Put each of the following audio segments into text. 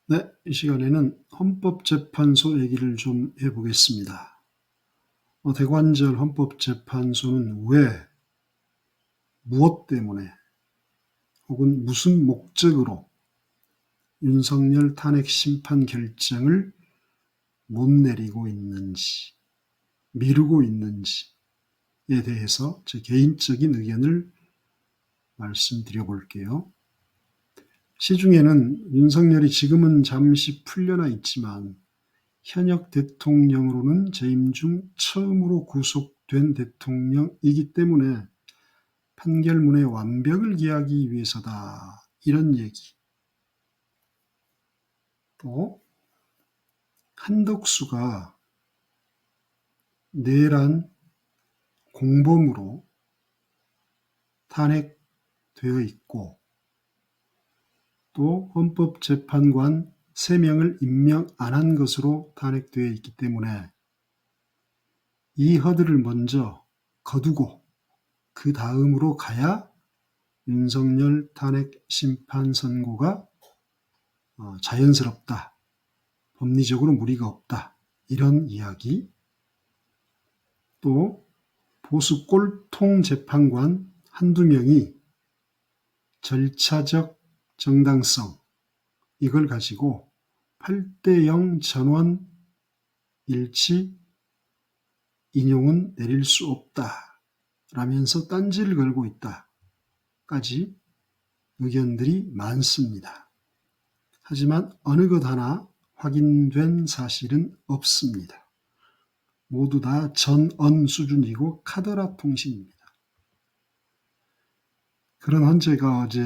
네, 이 시간에는 헌법재판소 얘기를 좀 해보겠습니다. 대관절 헌법재판소는 왜, 무엇 때문에, 혹은 무슨 목적으로 윤석열 탄핵 심판 결정을 못 내리고 있는지, 미루고 있는지에 대해서 제 개인적인 의견을 말씀드려 볼게요. 시중에는 윤석열이 지금은 잠시 풀려나 있지만 현역 대통령으로는 재임 중 처음으로 구속된 대통령이기 때문에 판결문의 완벽을 기하기 위해서다. 이런 얘기. 또 한덕수가 내란 공범으로 탄핵되어 있고 또 헌법재판관 3명을 임명 안 한 것으로 탄핵되어 있기 때문에 이 허들을 먼저 거두고 그 다음으로 가야 윤석열 탄핵 심판 선고가 자연스럽다. 법리적으로 무리가 없다. 이런 이야기. 또 보수 꼴통 재판관 한두 명이 절차적 정당성 이걸 가지고 8대0 전원 일치 인용은 내릴 수 없다 라면서 딴지를 걸고 있다까지 의견들이 많습니다. 하지만 어느 것 하나 확인된 사실은 없습니다. 모두 다 전언 수준이고 카더라 통신입니다. 그런 헌재가 어제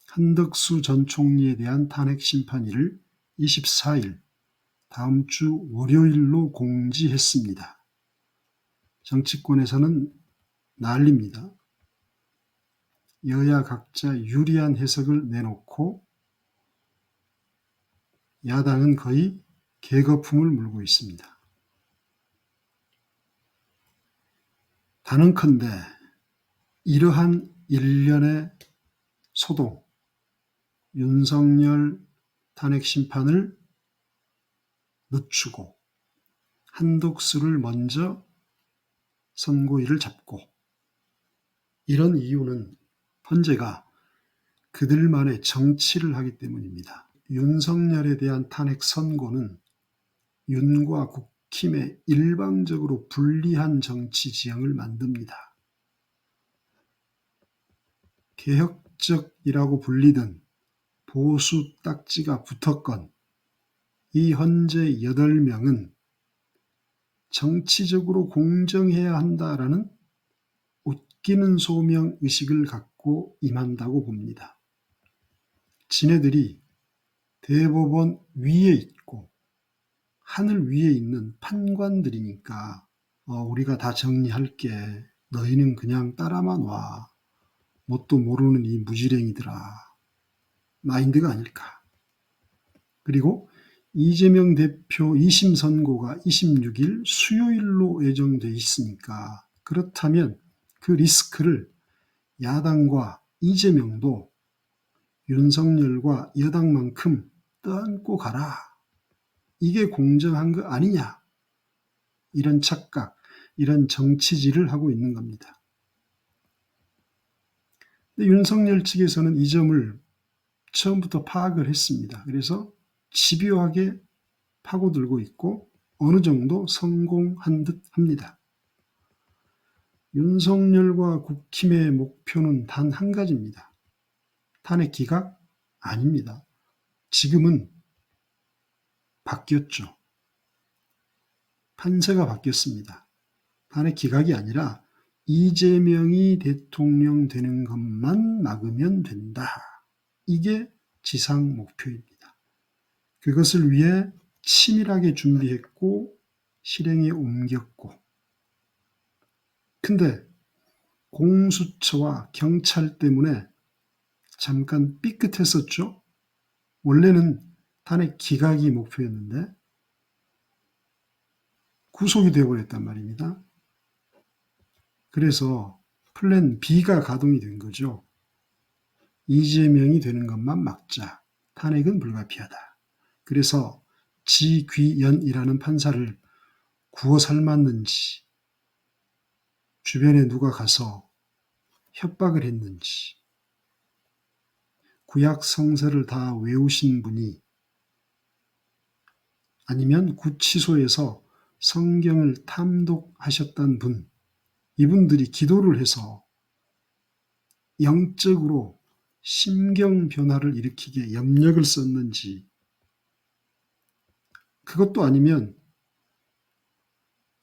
한덕수 전 총리에 대한 탄핵 심판일을 24일 다음 주 월요일로 공지했습니다. 정치권에서는 난리입니다. 여야 각자 유리한 해석을 내놓고 야당은 거의 개거품을 물고 있습니다. 단언컨대 이러한 일련의 소동, 윤석열 탄핵 심판을 늦추고 한덕수를 먼저 선고일을 잡고 이런 이유는 헌재가 그들만의 정치를 하기 때문입니다. 윤석열에 대한 탄핵 선고는 윤과 국힘에 일방적으로 불리한 정치 지형을 만듭니다. 개혁적이라고 불리던 보수 딱지가 붙었건 이 헌재 8명은 정치적으로 공정해야 한다라는 웃기는 소명 의식을 갖고 임한다고 봅니다. 지네들이 대법원 위에 있고 하늘 위에 있는 판관들이니까 우리가 다 정리할게. 너희는 그냥 따라만 와. 뭣도 모르는 이 무지랭이들아. 마인드가 아닐까. 그리고 이재명 대표 2심 선고가 26일 수요일로 예정돼 있으니까 그렇다면 그 리스크를 야당과 이재명도 윤석열과 여당만큼 떠안고 가라. 이게 공정한 거 아니냐. 이런 착각, 이런 정치질을 하고 있는 겁니다. 근데 윤석열 측에서는 이 점을 처음부터 파악을 했습니다. 그래서 집요하게 파고들고 있고 어느 정도 성공한 듯 합니다. 윤석열과 국힘의 목표는 단 한 가지입니다. 탄핵 기각? 아닙니다. 지금은 바뀌었죠. 판세가 바뀌었습니다. 탄핵 기각이 아니라 이재명이 대통령 되는 것만 막으면 된다. 이게 지상 목표입니다. 그것을 위해 치밀하게 준비했고 실행에 옮겼고 근데 공수처와 경찰 때문에 잠깐 삐끗했었죠. 원래는 탄핵 기각이 목표였는데 구속이 되어버렸단 말입니다. 그래서 플랜 B가 가동이 된 거죠. 이재명이 되는 것만 막자. 탄핵은 불가피하다. 그래서 지귀연이라는 판사를 구워 삶았는지, 주변에 누가 가서 협박을 했는지, 구약 성서를 다 외우신 분이, 아니면 구치소에서 성경을 탐독하셨던 분, 이분들이 기도를 해서 영적으로 심경 변화를 일으키게 염력을 썼는지, 그것도 아니면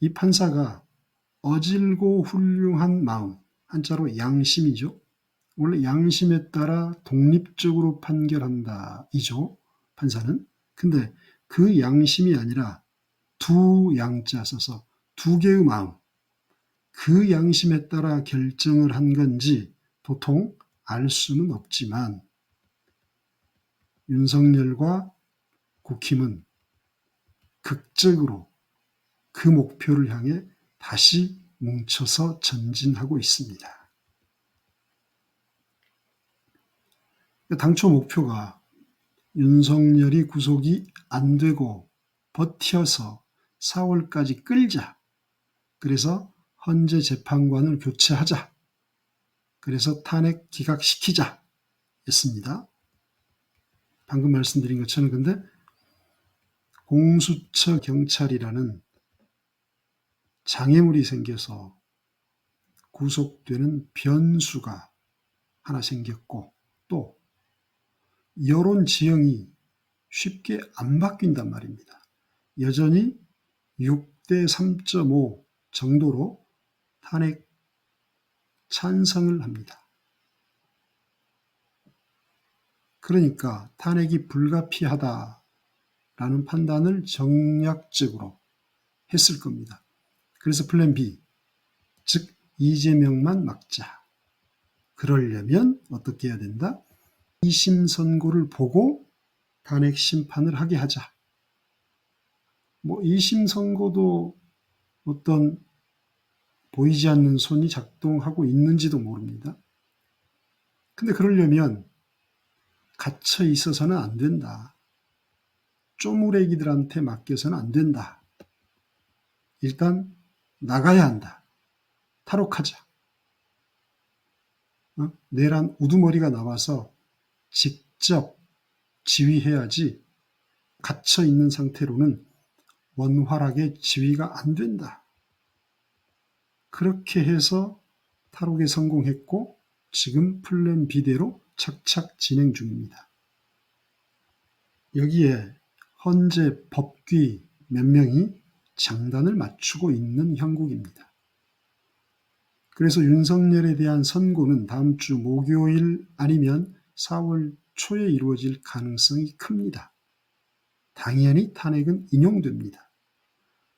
이 판사가 어질고 훌륭한 마음, 한자로 양심이죠. 원래 양심에 따라 독립적으로 판결한다 이죠, 판사는. 근데 그 양심이 아니라 두 양자 써서 두 개의 마음, 그 양심에 따라 결정을 한 건지 도통 알 수는 없지만, 윤석열과 국힘은 극적으로 그 목표를 향해 다시 뭉쳐서 전진하고 있습니다. 당초 목표가 윤석열이 구속이 안 되고 버텨서 4월까지 끌자. 그래서 헌재 재판관을 교체하자. 그래서 탄핵 기각시키자 였습니다. 방금 말씀드린 것처럼. 근데 공수처 경찰이라는 장애물이 생겨서 구속되는 변수가 하나 생겼고, 또 여론 지형이 쉽게 안 바뀐단 말입니다. 여전히 6대 3.5 정도로 탄핵 찬성을 합니다. 그러니까 탄핵이 불가피하다라는 판단을 정략적으로 했을 겁니다. 그래서 플랜 B, 즉 이재명만 막자. 그러려면 어떻게 해야 된다? 2심 선고를 보고 탄핵 심판을 하게 하자. 2심 선고도 어떤 보이지 않는 손이 작동하고 있는지도 모릅니다. 근데 그러려면 갇혀 있어서는 안 된다. 쪼무레기들한테 맡겨서는 안 된다. 일단 나가야 한다. 탈옥하자. 내란 우두머리가 나와서 직접 지휘해야지, 갇혀 있는 상태로는 원활하게 지휘가 안 된다. 그렇게 해서 탈옥에 성공했고, 지금 플랜 B대로 착착 진행 중입니다. 여기에 헌재 법귀 몇 명이 장단을 맞추고 있는 형국입니다. 그래서 윤석열에 대한 선고는 다음 주 목요일 아니면 4월 초에 이루어질 가능성이 큽니다. 당연히 탄핵은 인용됩니다.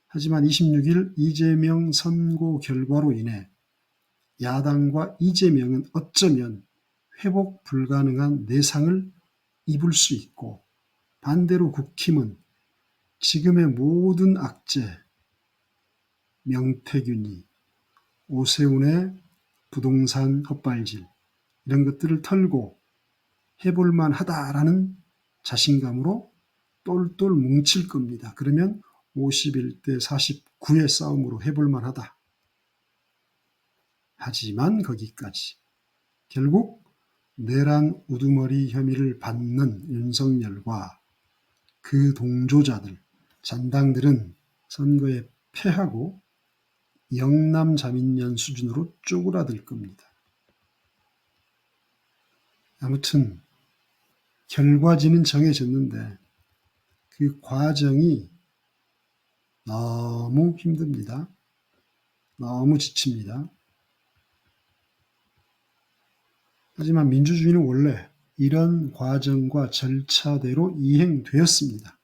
하지만 26일 이재명 선고 결과로 인해 야당과 이재명은 어쩌면 회복 불가능한 내상을 입을 수 있고, 반대로 국힘은 지금의 모든 악재, 명태균이, 오세훈의 부동산 헛발질, 이런 것들을 털고 해볼만 하다라는 자신감으로 똘똘 뭉칠 겁니다. 그러면 51대 49의 싸움으로 해볼만 하다. 하지만 거기까지. 결국 내란 우두머리 혐의를 받는 윤석열과 그 동조자들, 잔당들은 선거에 패하고 영남자민련 수준으로 쪼그라들 겁니다. 아무튼 결과지는 정해졌는데 그 과정이 너무 힘듭니다. 너무 지칩니다. 하지만 민주주의는 원래 이런 과정과 절차대로 이행되었습니다.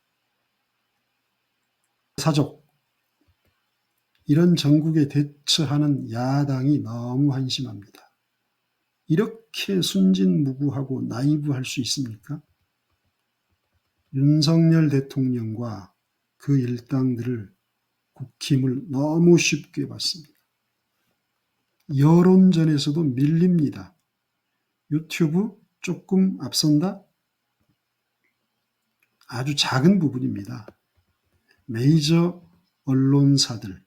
사족, 이런 정국에 대처하는 야당이 너무 한심합니다. 이렇게 순진무구하고 나이브할 수 있습니까? 윤석열 대통령과 그 일당들을, 국힘을 너무 쉽게 봤습니다. 여론전에서도 밀립니다. 유튜브 조금 앞선다? 아주 작은 부분입니다. 메이저 언론사들,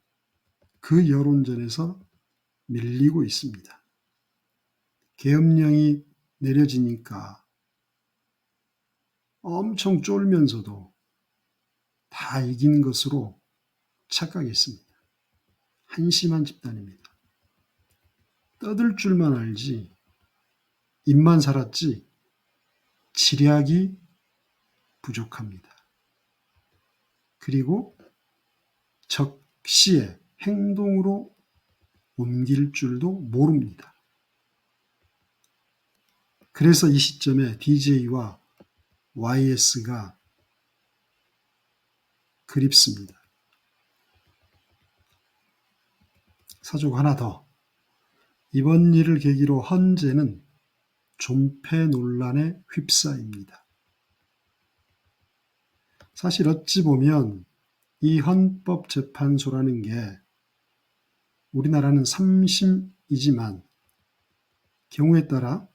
그 여론전에서 밀리고 있습니다. 계엄령이 내려지니까 엄청 쫄면서도 다 이긴 것으로 착각했습니다. 한심한 집단입니다. 떠들 줄만 알지, 입만 살았지, 지략이 부족합니다. 그리고 적시에 행동으로 옮길 줄도 모릅니다. 그래서 이 시점에 DJ와 YS가 그립습니다. 사족 하나 더. 이번 일을 계기로 헌재는 존폐 논란에 휩싸입니다. 사실 어찌 보면 이 헌법재판소라는 게 우리나라는 3심이지만 경우에 따라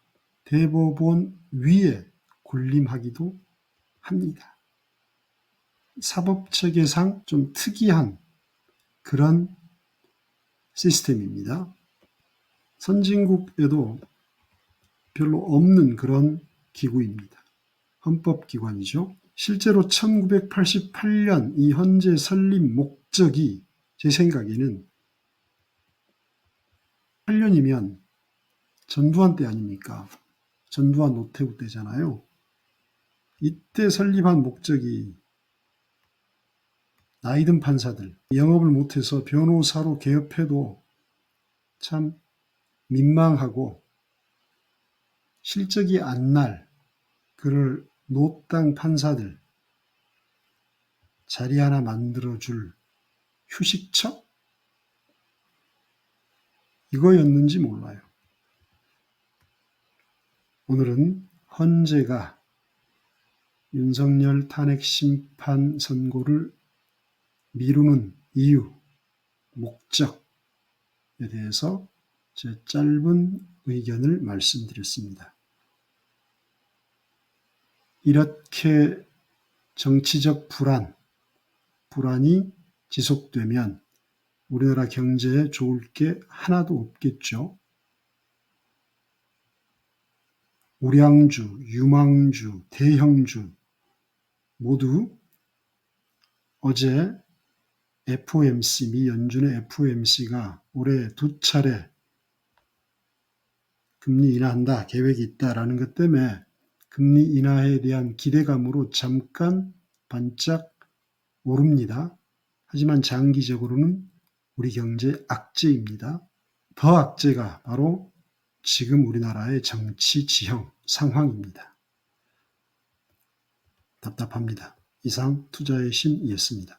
대법원 위에 군림하기도 합니다. 사법체계상 좀 특이한 그런 시스템입니다. 선진국에도 별로 없는 그런 기구입니다. 헌법기관이죠. 실제로 1988년 이 헌재 설립 목적이 제 생각에는 8년이면 전두환 때 아닙니까? 전두환 노태우 때잖아요. 이때 설립한 목적이 나이든 판사들, 영업을 못해서 변호사로 개업해도 참 민망하고 실적이 안 날 그를 노땅 판사들 자리 하나 만들어줄 휴식처? 이거였는지 몰라요. 오늘은 헌재가 윤석열 탄핵 심판 선고를 미루는 이유, 목적에 대해서 제 짧은 의견을 말씀드렸습니다. 이렇게 정치적 불안이 지속되면 우리나라 경제에 좋을 게 하나도 없겠죠. 우량주, 유망주, 대형주 모두 어제 FOMC, 미 연준의 FOMC가 올해 2차례 금리 인하한다, 계획이 있다라는 것 때문에 금리 인하에 대한 기대감으로 잠깐 반짝 오릅니다. 하지만 장기적으로는 우리 경제 악재입니다. 더 악재가 바로 지금 우리나라의 정치 지형 상황입니다. 답답합니다. 이상 투자의 신이었습니다.